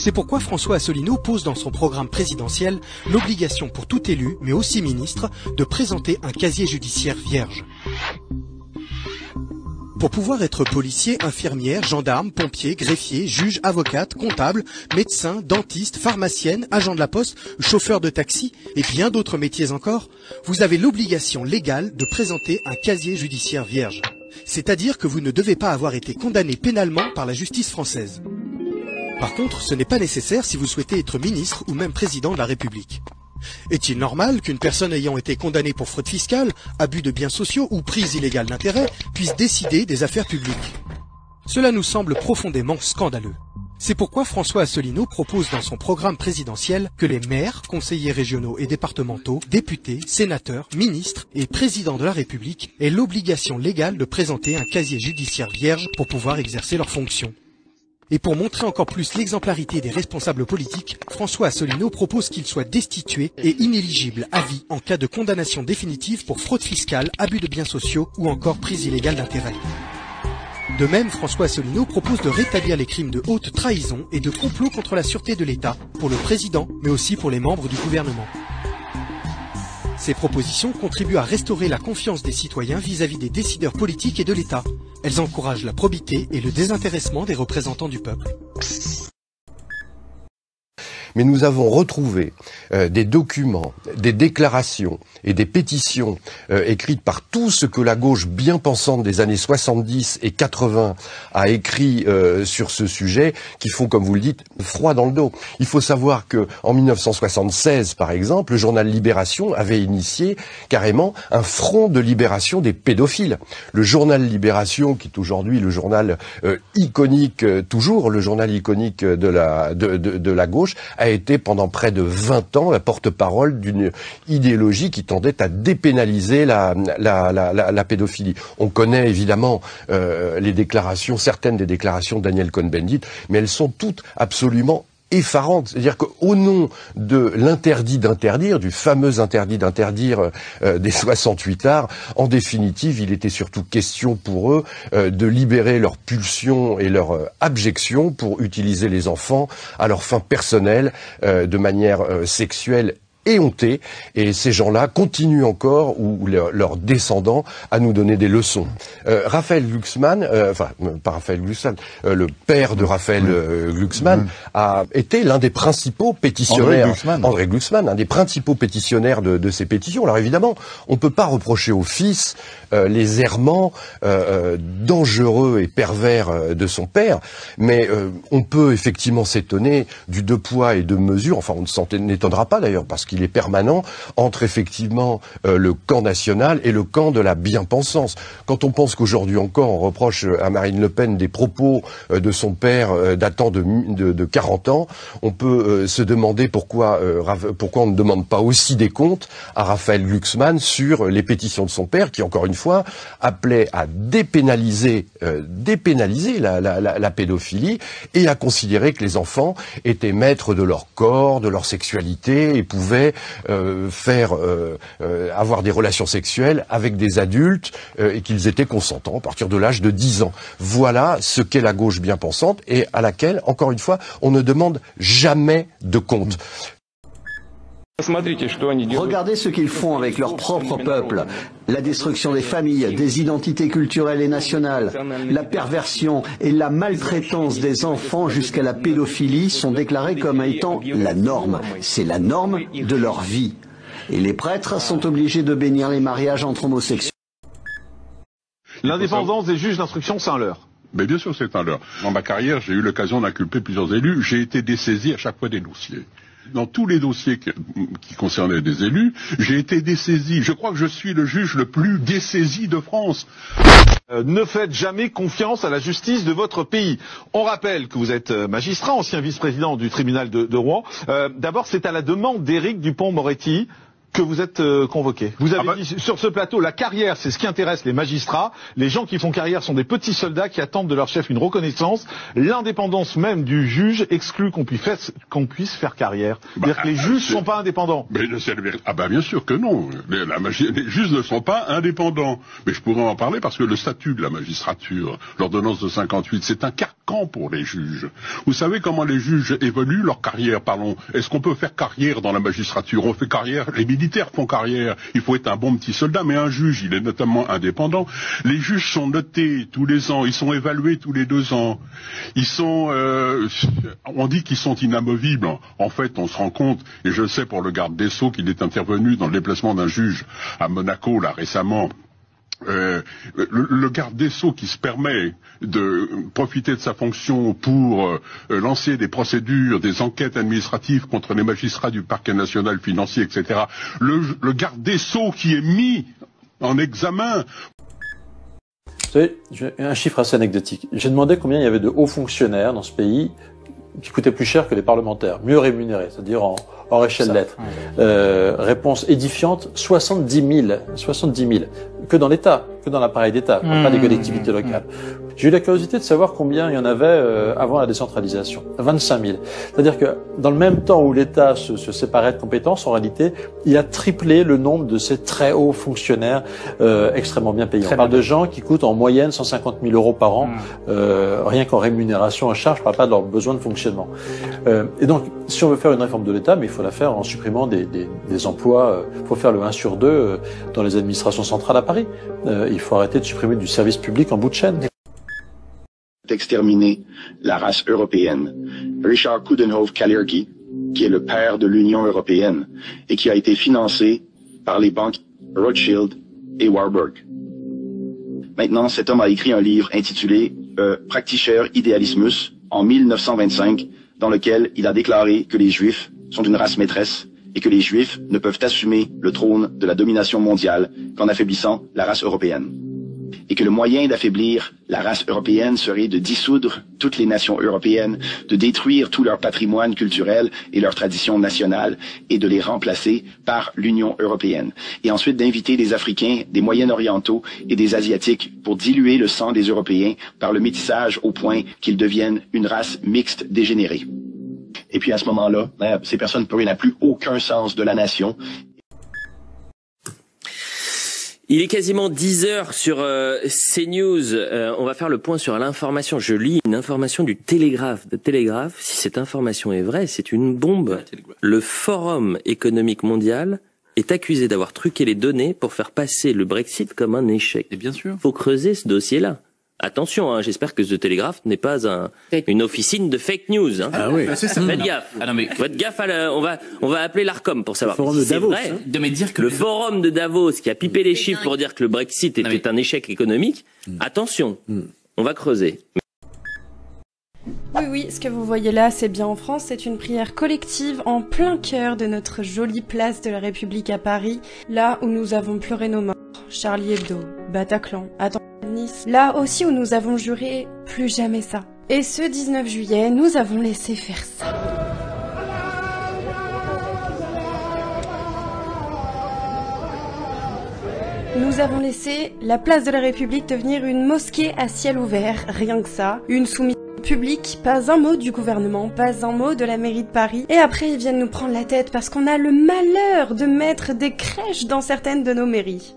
C'est pourquoi François Asselineau pose dans son programme présidentiel l'obligation pour tout élu, mais aussi ministre, de présenter un casier judiciaire vierge. Pour pouvoir être policier, infirmière, gendarme, pompier, greffier, juge, avocate, comptable, médecin, dentiste, pharmacienne, agent de la poste, chauffeur de taxi et bien d'autres métiers encore, vous avez l'obligation légale de présenter un casier judiciaire vierge. C'est-à-dire que vous ne devez pas avoir été condamné pénalement par la justice française. Par contre, ce n'est pas nécessaire si vous souhaitez être ministre ou même président de la République. Est-il normal qu'une personne ayant été condamnée pour fraude fiscale, abus de biens sociaux ou prise illégale d'intérêt puisse décider des affaires publiques? Cela nous semble profondément scandaleux. C'est pourquoi François Asselineau propose dans son programme présidentiel que les maires, conseillers régionaux et départementaux, députés, sénateurs, ministres et présidents de la République aient l'obligation légale de présenter un casier judiciaire vierge pour pouvoir exercer leurs fonctions. Et pour montrer encore plus l'exemplarité des responsables politiques, François Asselineau propose qu'il soit destitué et inéligible à vie en cas de condamnation définitive pour fraude fiscale, abus de biens sociaux ou encore prise illégale d'intérêt. De même, François Asselineau propose de rétablir les crimes de haute trahison et de complot contre la sûreté de l'État pour le président, mais aussi pour les membres du gouvernement. Ces propositions contribuent à restaurer la confiance des citoyens vis-à-vis des décideurs politiques et de l'État. Elles encouragent la probité et le désintéressement des représentants du peuple. Mais nous avons retrouvé des documents, des déclarations et des pétitions écrites par tout ce que la gauche bien pensante des années 70 et 80 a écrit sur ce sujet, qui font, comme vous le dites, froid dans le dos. Il faut savoir que en 1976, par exemple, le journal Libération avait initié carrément un front de libération des pédophiles. Le journal Libération, qui est aujourd'hui le journal iconique, toujours le journal iconique de la gauche, a été pendant près de 20 ans la porte-parole d'une idéologie qui tendait à dépénaliser la pédophilie. On connaît évidemment les déclarations, certaines des déclarations de Daniel Cohn-Bendit, mais elles sont toutes absolument effarante. C'est-à-dire qu'au nom de l'interdit d'interdire, du fameux interdit d'interdire des 68 arts, en définitive, il était surtout question pour eux de libérer leurs pulsions et leur abjection pour utiliser les enfants à leurs fins personnelles de manière sexuelle éhonté, et ces gens-là continuent encore, ou leurs descendants, à nous donner des leçons. Raphaël Glucksmann, pas Raphaël Glucksmann, le père de Raphaël Glucksmann, a été l'un des principaux pétitionnaires, André Glucksmann, un des principaux pétitionnaires de ces pétitions. Alors évidemment, on ne peut pas reprocher au fils les errements dangereux et pervers de son père, mais on peut effectivement s'étonner du deux poids et deux mesures, enfin on ne s'en étonnera pas d'ailleurs, parce qu'il est permanent entre effectivement le camp national et le camp de la bien-pensance. Quand on pense qu'aujourd'hui encore on reproche à Marine Le Pen des propos de son père datant de 40 ans, on peut se demander pourquoi on ne demande pas aussi des comptes à Raphaël Glucksmann sur les pétitions de son père, qui encore une fois appelait à dépénaliser la pédophilie et à considérer que les enfants étaient maîtres de leur corps, de leur sexualité et pouvaient avoir des relations sexuelles avec des adultes et qu'ils étaient consentants à partir de l'âge de 10 ans. Voilà ce qu'est la gauche bien pensante et à laquelle, encore une fois, on ne demande jamais de compte. Regardez ce qu'ils font avec leur propre peuple. La destruction des familles, des identités culturelles et nationales, la perversion et la maltraitance des enfants jusqu'à la pédophilie sont déclarés comme étant la norme. C'est la norme de leur vie. Et les prêtres sont obligés de bénir les mariages entre homosexuels. L'indépendance des juges d'instruction, c'est un leurre. Mais bien sûr, c'est un leurre. Dans ma carrière, j'ai eu l'occasion d'inculper plusieurs élus. J'ai été dessaisi à chaque fois des dossiers. Dans tous les dossiers qui concernaient des élus, j'ai été dessaisi. Je crois que je suis le juge le plus dessaisi de France. Ne faites jamais confiance à la justice de votre pays. On rappelle que vous êtes magistrat, ancien vice-président du tribunal de Rouen. D'abord, c'est à la demande d'Éric Dupond-Moretti que vous êtes convoqué. Vous avez dit sur ce plateau, la carrière, c'est ce qui intéresse les magistrats. Les gens qui font carrière sont des petits soldats qui attendent de leur chef une reconnaissance. L'indépendance même du juge exclut qu'on puisse faire carrière. C'est-à-dire que les juges ne sont pas indépendants. Mais bien sûr que non. Les juges ne sont pas indépendants. Mais je pourrais en parler parce que le statut de la magistrature, l'ordonnance de 58, c'est un carcan pour les juges. Vous savez comment les juges évoluent leur carrière, parlons. Est-ce qu'on peut faire carrière dans la magistrature? On fait carrière, les militaires font carrière. Il faut être un bon petit soldat, mais un juge, il est notamment indépendant. Les juges sont notés tous les ans, ils sont évalués tous les 2 ans. Ils sont, on dit qu'ils sont inamovibles. En fait, on se rend compte, et je sais pour le garde des Sceaux qu'il est intervenu dans le déplacement d'un juge à Monaco, là, récemment. Le garde des Sceaux qui se permet de profiter de sa fonction pour lancer des procédures, des enquêtes administratives contre les magistrats du parquet national financier, etc. Le garde des Sceaux qui est mis en examen. Vous savez, un chiffre assez anecdotique. J'ai demandé combien il y avait de hauts fonctionnaires dans ce pays qui coûtaient plus cher que les parlementaires, mieux rémunérés, c'est-à-dire en échelle de lettres. Réponse édifiante, 70 000, que dans l'État, que dans l'appareil d'État, pas des collectivités locales. J'ai eu la curiosité de savoir combien il y en avait avant la décentralisation. 25 000. C'est-à-dire que dans le même temps où l'État se séparait de compétences, en réalité, il a triplé le nombre de ces très hauts fonctionnaires extrêmement bien payés. On parle de gens qui coûtent en moyenne 150 000 euros par an, rien qu'en rémunération en charge, je parle pas de leurs besoins de fonctionnement. Et donc, si on veut faire une réforme de l'État, mais il faut la faire en supprimant des emplois, il faut faire le 1 sur 2 dans les administrations centrales à Paris. Il faut arrêter de supprimer du service public en bout de chaîne. D'exterminer la race européenne. Richard Coudenhove-Kalergi, qui est le père de l'Union européenne et qui a été financé par les banques Rothschild et Warburg. Maintenant, cet homme a écrit un livre intitulé Praktischer Idealismus en 1925, dans lequel il a déclaré que les Juifs sont une race maîtresse et que les Juifs ne peuvent assumer le trône de la domination mondiale qu'en affaiblissant la race européenne. Et que le moyen d'affaiblir la race européenne serait de dissoudre toutes les nations européennes, de détruire tout leur patrimoine culturel et leurs traditions nationales et de les remplacer par l'Union européenne. Et ensuite d'inviter des Africains, des Moyen-Orientaux et des Asiatiques pour diluer le sang des Européens par le métissage au point qu'ils deviennent une race mixte dégénérée. Et puis à ce moment-là, ces personnes pour eux n'ont plus aucun sens de la nation. Il est quasiment 10 heures sur CNews. On va faire le point sur l'information. Je lis une information du Télégraphe. De Télégraphe, si cette information est vraie, c'est une bombe. Le Forum économique mondial est accusé d'avoir truqué les données pour faire passer le Brexit comme un échec. Et bien sûr. Faut creuser ce dossier-là. Attention, hein, j'espère que The Telegraph n'est pas une officine de fake news. Hein. Ah oui, c'est ça. Faites gaffe. Ah non, mais... Faites gaffe, on va appeler l'Arcom pour savoir. Le forum de Davos. Vrai, hein. De me dire que le forum de Davos qui a pipé les chiffres pour dire que le Brexit était un échec économique. Attention, on va creuser. Oui, ce que vous voyez là, c'est bien en France, c'est une prière collective en plein cœur de notre jolie place de la République à Paris, là où nous avons pleuré nos morts, Charlie Hebdo, Bataclan, Nice, là aussi où nous avons juré plus jamais ça. Et ce 19 juillet, nous avons laissé faire ça. Nous avons laissé la place de la République devenir une mosquée à ciel ouvert, rien que ça, une soumission publique, pas un mot du gouvernement, pas un mot de la mairie de Paris. Et après, ils viennent nous prendre la tête parce qu'on a le malheur de mettre des crèches dans certaines de nos mairies.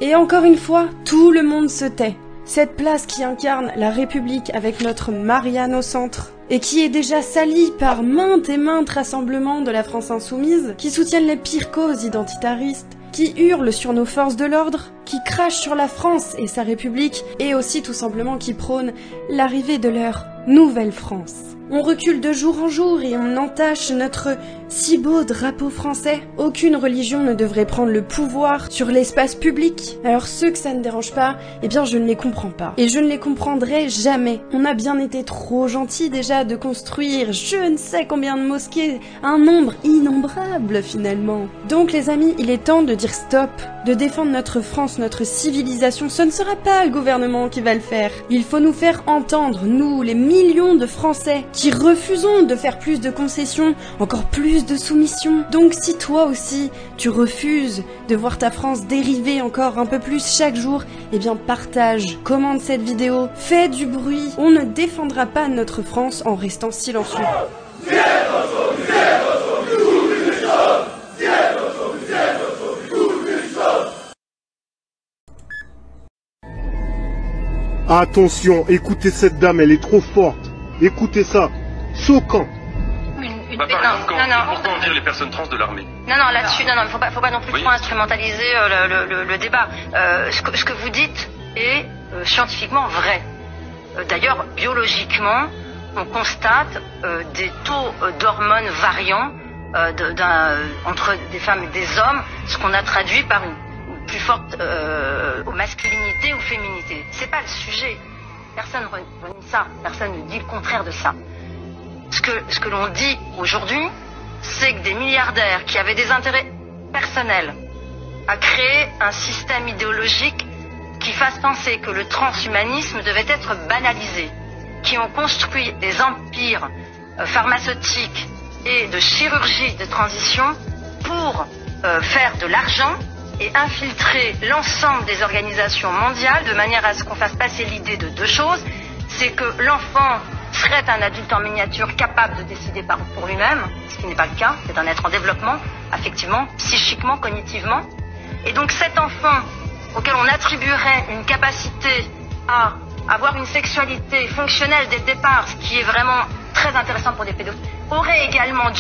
Et encore une fois, tout le monde se tait. Cette place qui incarne la République avec notre Marianne au centre, et qui est déjà salie par maintes et maintes rassemblements de la France insoumise, qui soutiennent les pires causes identitaristes, qui hurlent sur nos forces de l'ordre, qui crachent sur la France et sa République, et aussi tout simplement qui prônent l'arrivée de leur nouvelle France. On recule de jour en jour et on entache notre si beau drapeau français. Aucune religion ne devrait prendre le pouvoir sur l'espace public. Alors ceux que ça ne dérange pas, eh bien je ne les comprends pas. Et je ne les comprendrai jamais. On a bien été trop gentils déjà de construire je ne sais combien de mosquées, un nombre innombrable finalement. Donc les amis, il est temps de dire stop, de défendre notre France, notre civilisation. Ce ne sera pas le gouvernement qui va le faire. Il faut nous faire entendre, nous, les millions de Français qui refusons de faire plus de concessions, encore plus de soumissions. Donc si toi aussi, tu refuses de voir ta France dériver encore un peu plus chaque jour, eh bien partage, commente cette vidéo, fais du bruit. On ne défendra pas notre France en restant silencieux. Attention, écoutez cette dame, elle est trop forte. Écoutez ça, choquant. Pourquoi on vire les personnes trans de l'armée? Non, là-dessus, faut pas non plus trop instrumentaliser le débat. Ce que vous dites est scientifiquement vrai. D'ailleurs, biologiquement, on constate des taux d'hormones variants entre des femmes et des hommes, ce qu'on a traduit par une plus forte masculinité ou féminité. C'est pas le sujet. Personne ne renie ça. Personne ne dit le contraire de ça. Ce que l'on dit aujourd'hui, c'est que des milliardaires qui avaient des intérêts personnels à créer un système idéologique qui fasse penser que le transhumanisme devait être banalisé, qui ont construit des empires pharmaceutiques et de chirurgie de transition pour faire de l'argent et infiltrer l'ensemble des organisations mondiales de manière à ce qu'on fasse passer l'idée de deux choses. C'est que l'enfant serait un adulte en miniature capable de décider pour lui-même, ce qui n'est pas le cas. C'est un être en développement, affectivement, psychiquement, cognitivement. Et donc cet enfant auquel on attribuerait une capacité à avoir une sexualité fonctionnelle dès le départ, ce qui est vraiment très intéressant pour des pédophiles, aurait également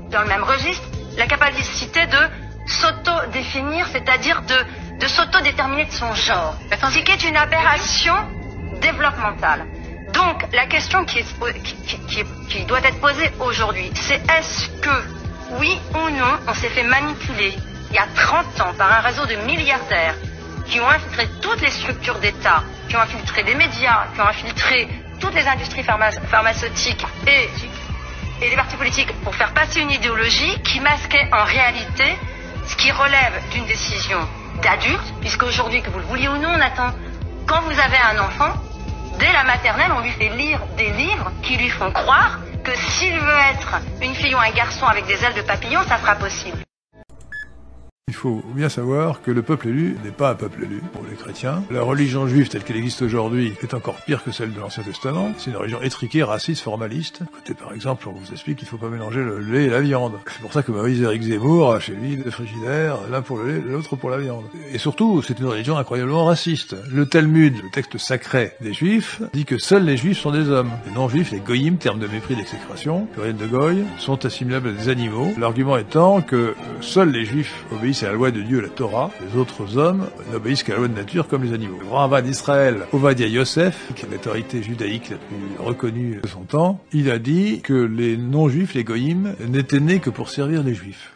dans le même registre, la capacité de s'auto-définir, c'est-à-dire de s'auto-déterminer de son genre. Ce qui est une aberration développementale. Donc, la question qui doit être posée aujourd'hui, c'est est-ce que, oui ou non, on s'est fait manipuler il y a 30 ans par un réseau de milliardaires qui ont infiltré toutes les structures d'État, qui ont infiltré les médias, qui ont infiltré toutes les industries pharmaceutiques et les partis politiques pour faire passer une idéologie qui masquait en réalité ce qui relève d'une décision d'adulte, puisque aujourd'hui, que vous le vouliez ou non, Nathan, quand vous avez un enfant, dès la maternelle, on lui fait lire des livres qui lui font croire que s'il veut être une fille ou un garçon avec des ailes de papillon, ça sera possible. Il faut bien savoir que le peuple élu n'est pas un peuple élu pour les chrétiens. La religion juive telle qu'elle existe aujourd'hui est encore pire que celle de l'Ancien Testament. C'est une religion étriquée, raciste, formaliste. Écoutez, par exemple, on vous explique qu'il ne faut pas mélanger le lait et la viande. C'est pour ça que Moïse Éric Zemmour a chez lui deux frigidaires, l'un pour le lait, l'autre pour la viande. Et surtout, c'est une religion incroyablement raciste. Le Talmud, le texte sacré des Juifs, dit que seuls les Juifs sont des hommes. Les non-Juifs, les goyim, terme de mépris d'exécration, pluriel de goy, sont assimilables à des animaux. L'argument étant que seuls les Juifs obéissent à la loi de Dieu, la Torah. Les autres hommes n'obéissent qu'à la loi de nature comme les animaux. Le grand rabbin d'Israël, Ovadia Yosef, qui est l'autorité judaïque la plus reconnue de son temps, il a dit que les non-juifs, les goyim, n'étaient nés que pour servir les juifs.